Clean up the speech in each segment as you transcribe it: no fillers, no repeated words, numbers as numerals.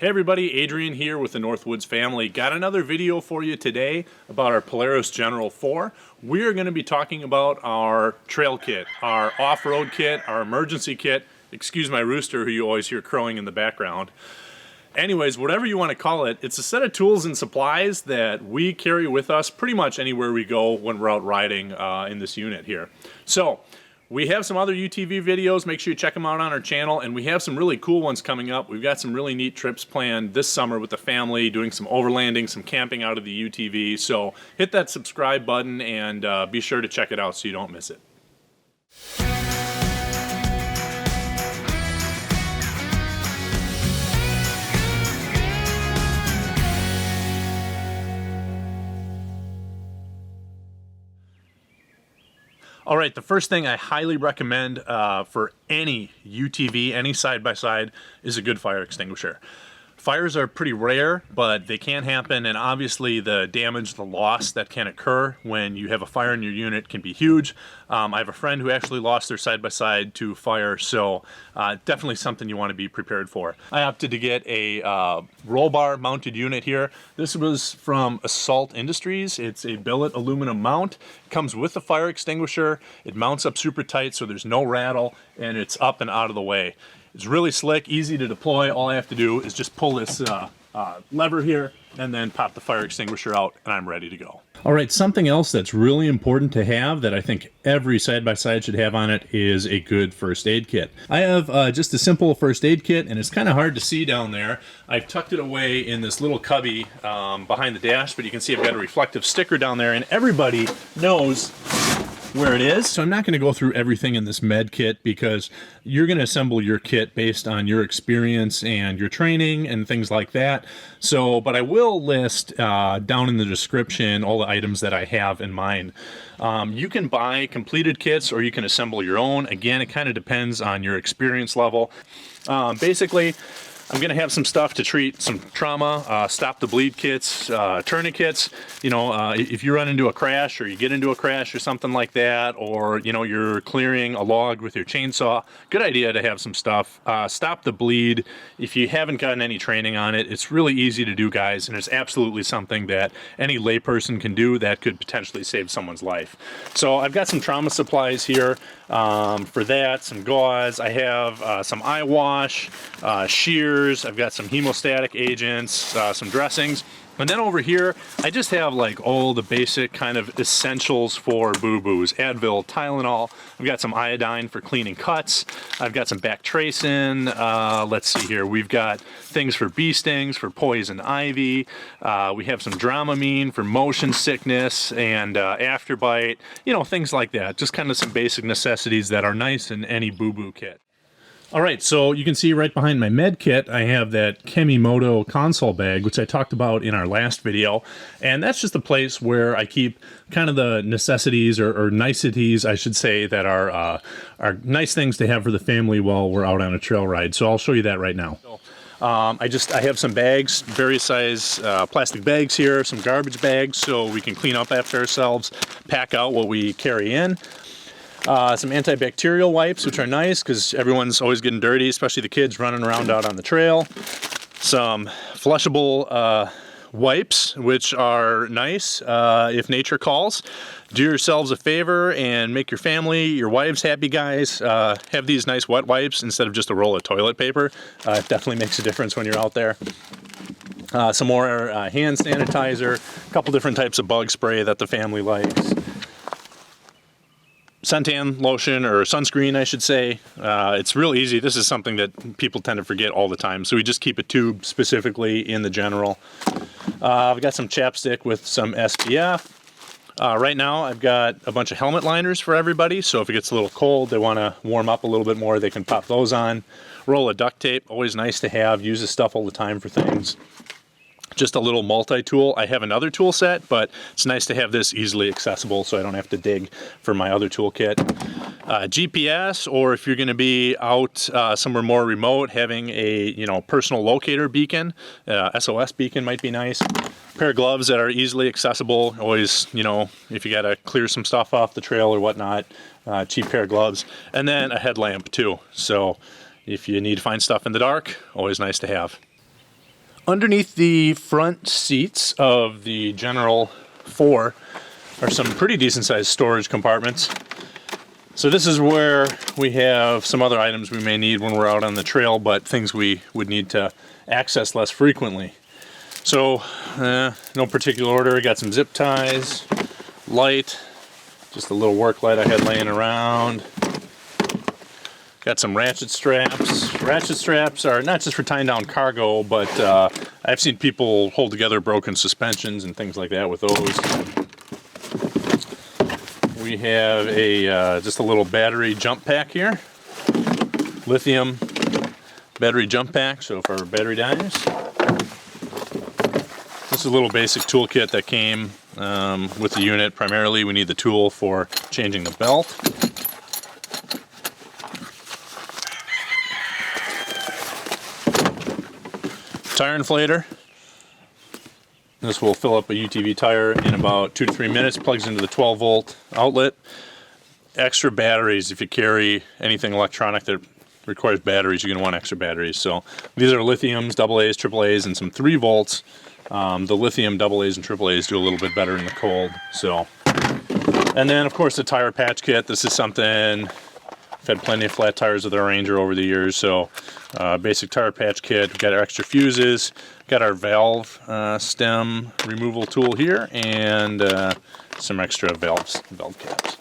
Hey everybody, Adrian here with the Northwoods family. Got another video for you today about our Polaris General 4. We are going to be talking about our trail kit, our off-road kit, our emergency kit. Excuse my rooster who you always hear crowing in the background. Anyways, whatever you want to call it, it's a set of tools and supplies that we carry with us pretty much anywhere we go when we're out riding in this unit here. So, we have some other UTV videos, make sure you check them out on our channel, and we have some really cool ones coming up. We've got some really neat trips planned this summer with the family, doing some overlanding, some camping out of the UTV, so hit that subscribe button and be sure to check it out so you don't miss it. All right, the first thing I highly recommend for any UTV, any side-by-side, is a good fire extinguisher. Fires are pretty rare, but they can happen, and obviously the damage, the loss that can occur when you have a fire in your unit can be huge. I have a friend who actually lost their side-by-side to fire, so definitely something you want to be prepared for. I opted to get a roll bar mounted unit here. This was from Assault Industries. It's a billet aluminum mount. It comes with a fire extinguisher. It mounts up super tight so there's no rattle, and it's up and out of the way. It's really slick, easy to deploy. All I have to do is just pull this lever here and then pop the fire extinguisher out and I'm ready to go. All right, something else that's really important to have that I think every side-by-side should have on it is a good first aid kit. I have just a simple first aid kit, and it's kind of hard to see down there. I've tucked it away in this little cubby behind the dash, but you can see I've got a reflective sticker down there, and everybody knows where it is. So I'm not going to go through everything in this med kit because you're going to assemble your kit based on your experience and your training and things like that. So, but I will list down in the description all the items that I have in mind. You can buy completed kits or you can assemble your own. Again, it kind of depends on your experience level. Basically, I'm going to have some stuff to treat some trauma, stop the bleed kits, tourniquets. You know, if you run into a crash or you get into a crash or something like that, or, you know, you're clearing a log with your chainsaw, good idea to have some stuff. Stop the bleed. If you haven't gotten any training on it, it's really easy to do, guys, and it's absolutely something that any layperson can do that could potentially save someone's life. So I've got some trauma supplies here for that, some gauze. I have some eye wash, shears. I've got some hemostatic agents, some dressings. And then over here, I just have like all the basic kind of essentials for boo-boos. Advil, Tylenol. I've got some iodine for cleaning cuts. I've got some Bactracin. Let's see here. We've got things for bee stings, for poison ivy. We have some Dramamine for motion sickness and afterbite. You know, things like that. Just kind of some basic necessities that are nice in any boo-boo kit. All right, so you can see right behind my med kit, I have that Kemimoto console bag, which I talked about in our last video. And that's just a place where I keep kind of the necessities or niceties, I should say, that are nice things to have for the family while we're out on a trail ride. So I'll show you that right now. I have some bags, various size plastic bags here, some garbage bags so we can clean up after ourselves, pack out what we carry in. Some antibacterial wipes, which are nice because everyone's always getting dirty, especially the kids running around out on the trail. Some flushable wipes, which are nice if nature calls. Do yourselves a favor and make your family, your wives happy, guys. Have these nice wet wipes instead of just a roll of toilet paper. It definitely makes a difference when you're out there. Some more hand sanitizer, a couple different types of bug spray that the family likes. Suntan lotion, or sunscreen I should say. It's real easy. This is something that people tend to forget all the time, so we just keep a tube specifically in the general. I've got some chapstick with some SPF. Right now I've got a bunch of helmet liners for everybody, so if it gets a little cold, they want to warm up a little bit more, they can pop those on. Roll of duct tape, always nice to have, use this stuff all the time for things. Just a little multi-tool. I have another tool set, but it's nice to have this easily accessible so I don't have to dig for my other toolkit. GPS, or if you're going to be out somewhere more remote, having a personal locator beacon, SOS beacon might be nice. A pair of gloves that are easily accessible. Always, if you got to clear some stuff off the trail or whatnot, cheap pair of gloves. And then a headlamp too. So if you need to find stuff in the dark, always nice to have. Underneath the front seats of the General 4 are some pretty decent sized storage compartments. So this is where we have some other items we may need when we're out on the trail, but things we would need to access less frequently. So, no particular order. I got some zip ties, light, just a little work light I had laying around. Got some ratchet straps. Ratchet straps are not just for tying down cargo, but I've seen people hold together broken suspensions and things like that with those. We have a just a little battery jump pack here. Lithium battery jump pack, so if our battery dies. This is a little basic toolkit that came with the unit. Primarily we need the tool for changing the belt. Tire inflator. This will fill up a UTV tire in about 2 to 3 minutes. Plugs into the 12-volt outlet. Extra batteries. If you carry anything electronic that requires batteries, you're going to want extra batteries. So these are lithiums, AA's, AAA's, and some 3 volts. The lithium AA's and AAA's do a little bit better in the cold. So, and then of course the tire patch kit. This is something. I've had plenty of flat tires with our Ranger over the years, so basic tire patch kit. We've got our extra fuses, got our valve stem removal tool here, and some extra valve caps.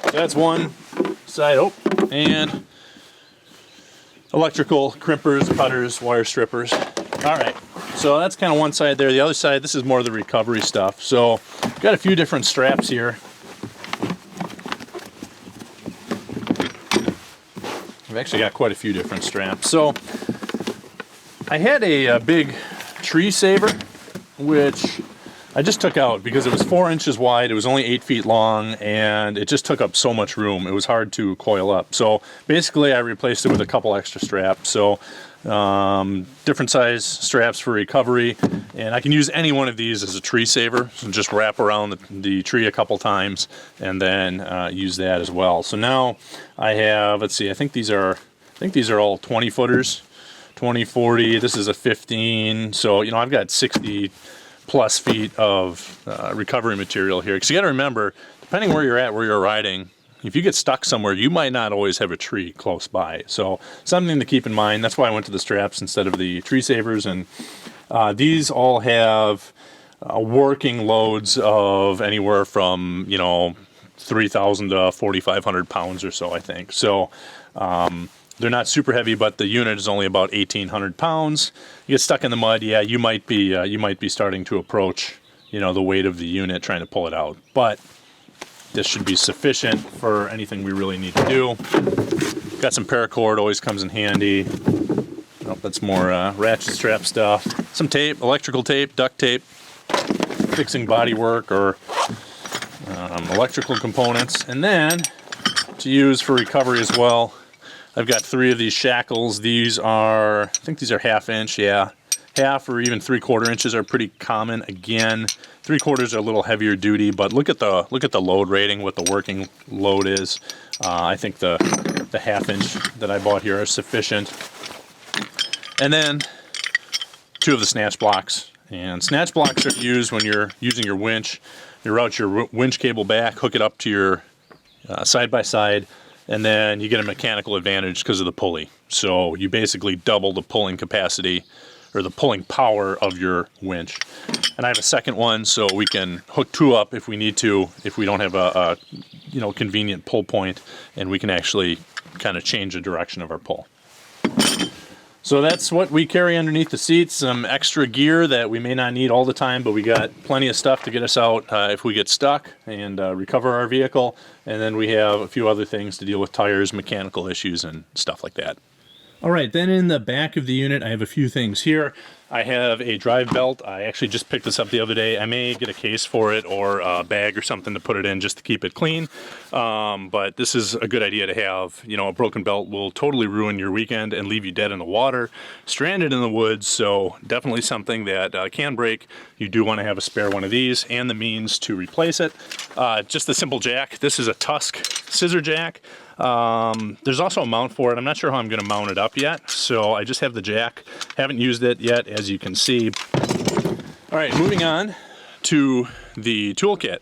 So that's one side. Oh, and electrical crimpers, putters, wire strippers. All right, so that's kind of one side there. The other side, this is more of the recovery stuff. So we've got a few different straps here. I've actually got quite a few different straps. So I had a big tree saver, which I just took out because it was 4 inches wide. It was only 8 feet long, and it just took up so much room. It was hard to coil up. So basically I replaced it with a couple extra straps. So different size straps for recovery, and I can use any one of these as a tree saver. So just wrap around the tree a couple times and then use that as well. So now I have, let's see, I think these are all 20 footers, 20, 40. This is a 15. So you know, I've got 60 plus feet of recovery material here. Because you got to remember, depending where you're at, where you're riding, if you get stuck somewhere, you might not always have a tree close by. So something to keep in mind. That's why I went to the straps instead of the tree savers. And these all have working loads of anywhere from, you know, 3,000 to 4,500 pounds or so, I think. So they're not super heavy, but the unit is only about 1,800 pounds. You get stuck in the mud, yeah, you might be starting to approach, you know, the weight of the unit trying to pull it out. But this should be sufficient for anything we really need to do. Got some paracord, always comes in handy. Oh, that's more ratchet strap stuff. Some tape, electrical tape, duct tape, fixing body work or electrical components. And then to use for recovery as well, I've got 3 of these shackles. These are, I think these are 1/2 inch, yeah. 1/2 or even 3/4 inches are pretty common. Again, 3/4 are a little heavier duty, but look at the load rating, what the working load is. I think the 1/2 inch that I bought here are sufficient. And then 2 of the snatch blocks. And snatch blocks are used when you're using your winch. You route your winch cable back, hook it up to your side-by-side, and then you get a mechanical advantage because of the pulley. So you basically double the pulling capacity or the pulling power of your winch. And I have a second one so we can hook 2 up if we need to, if we don't have a you know, convenient pull point, and we can actually kind of change the direction of our pull. So that's what we carry underneath the seats, some extra gear that we may not need all the time, but we got plenty of stuff to get us out if we get stuck and recover our vehicle. And then we have a few other things to deal with tires, mechanical issues, and stuff like that. All right, then in the back of the unit, I have a few things here. I have a drive belt. I actually just picked this up the other day. I may get a case for it or a bag or something to put it in just to keep it clean. But this is a good idea to have. You know, a broken belt will totally ruin your weekend and leave you dead in the water, stranded in the woods. So definitely something that can break. You do want to have a spare one of these and the means to replace it. Just a simple jack. This is a Tusk scissor jack. There's also a mount for it. I'm not sure how I'm going to mount it up yet, so I just have the jack. Haven't used it yet, as you can see. All right, moving on to the toolkit.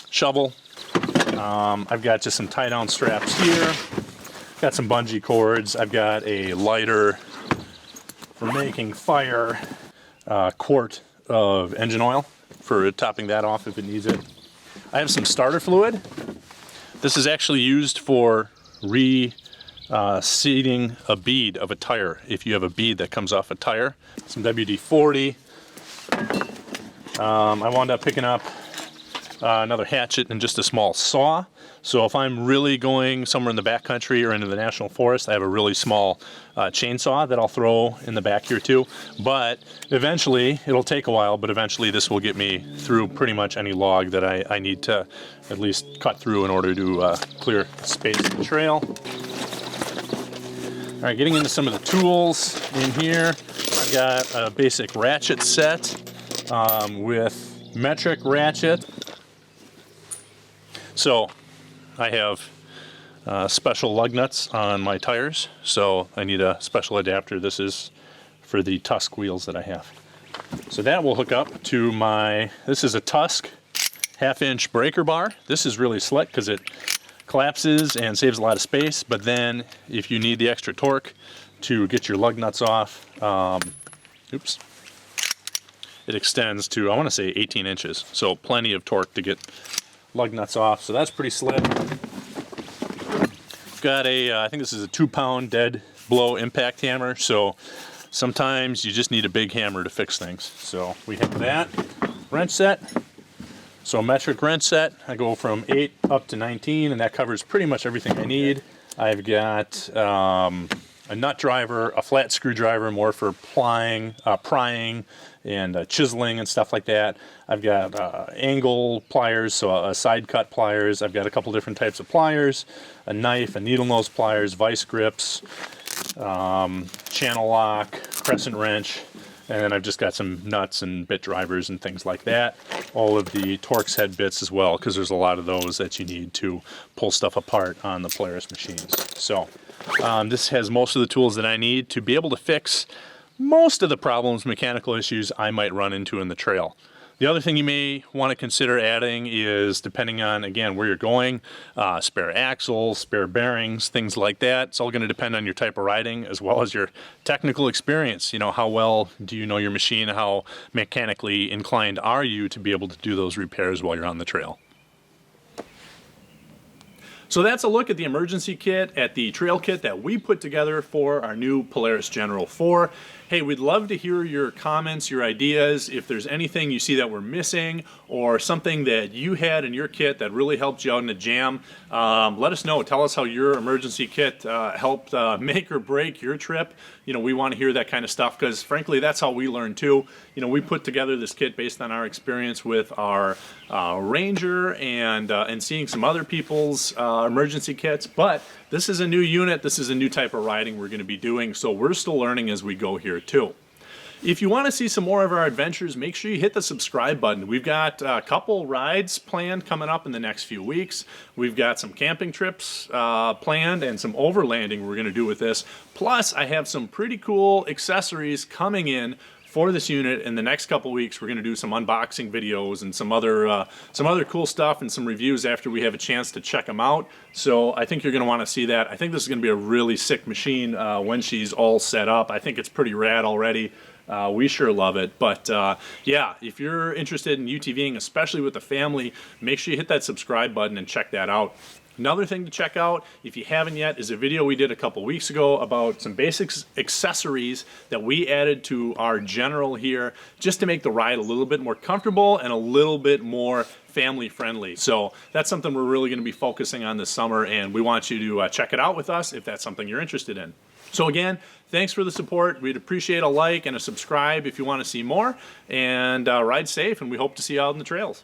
Shovel. I've got just some tie down straps here. Got some bungee cords. I've got a lighter for making fire, quart of engine oil for topping that off if it needs it. I have some starter fluid. This is actually used for seating a bead of a tire if you have a bead that comes off a tire. Some WD-40. I wound up picking up another hatchet and just a small saw. So if I'm really going somewhere in the backcountry or into the national forest, I have a really small chainsaw that I'll throw in the back here too. But eventually, it'll take a while, but eventually this will get me through pretty much any log that I need to at least cut through in order to clear space in the trail. All right, getting into some of the tools in here. I've got a basic ratchet set with metric ratchet. So I have special lug nuts on my tires, so I need a special adapter. This is for the Tusk wheels that I have. So that will hook up to my, this is a Tusk 1/2-inch breaker bar. This is really slick because it collapses and saves a lot of space, but then if you need the extra torque to get your lug nuts off, oops, it extends to, I want to say 18 inches, so plenty of torque to get lug nuts off, so that's pretty slick. Got a, I think this is a 2-pound dead blow impact hammer, so sometimes you just need a big hammer to fix things. So we have that. Wrench set. So a metric wrench set. I go from 8 up to 19, and that covers pretty much everything I need. I've got a nut driver, a flat screwdriver more for prying and chiseling and stuff like that. I've got angle pliers, so a side cut pliers. I've got a couple different types of pliers, a knife, a needle nose pliers, vice grips, channel lock, crescent wrench, and then I've just got some nuts and bit drivers and things like that. All of the Torx head bits as well, because there's a lot of those that you need to pull stuff apart on the Polaris machines. So this has most of the tools that I need to be able to fix most of the problems, mechanical issues I might run into in the trail. The other thing you may want to consider adding is, depending on, again, where you're going, spare axles, spare bearings, things like that. It's all going to depend on your type of riding as well as your technical experience. You know, how well do you know your machine? How mechanically inclined are you to be able to do those repairs while you're on the trail? So that's a look at the emergency kit, at the trail kit that we put together for our new Polaris General 4. Hey, we'd love to hear your comments, your ideas. If there's anything you see that we're missing or something that you had in your kit that really helped you out in a jam, let us know. Tell us how your emergency kit helped make or break your trip. You know, we want to hear that kind of stuff because, frankly, that's how we learn too. You know, we put together this kit based on our experience with our Ranger and seeing some other people's emergency kits, but this is a new unit, this is a new type of riding we're going to be doing, so we're still learning as we go here too. If you want to see some more of our adventures, make sure you hit the subscribe button. We've got a couple rides planned coming up in the next few weeks. We've got some camping trips planned and some overlanding we're going to do with this. Plus, I have some pretty cool accessories coming in for this unit in the next couple weeks. We're going to do some unboxing videos and some other cool stuff and some reviews after we have a chance to check them out. So I think you're going to want to see that. I think this is going to be a really sick machine when she's all set up. I think it's pretty rad already. We sure love it. But yeah, if you're interested in UTVing, especially with the family, make sure you hit that subscribe button and check that out. Another thing to check out, if you haven't yet, is a video we did a couple weeks ago about some basic accessories that we added to our General here just to make the ride a little bit more comfortable and a little bit more family friendly. So that's something we're really going to be focusing on this summer, and we want you to check it out with us if that's something you're interested in. So again, thanks for the support. We'd appreciate a like and a subscribe if you want to see more, and ride safe, and we hope to see you out in the trails.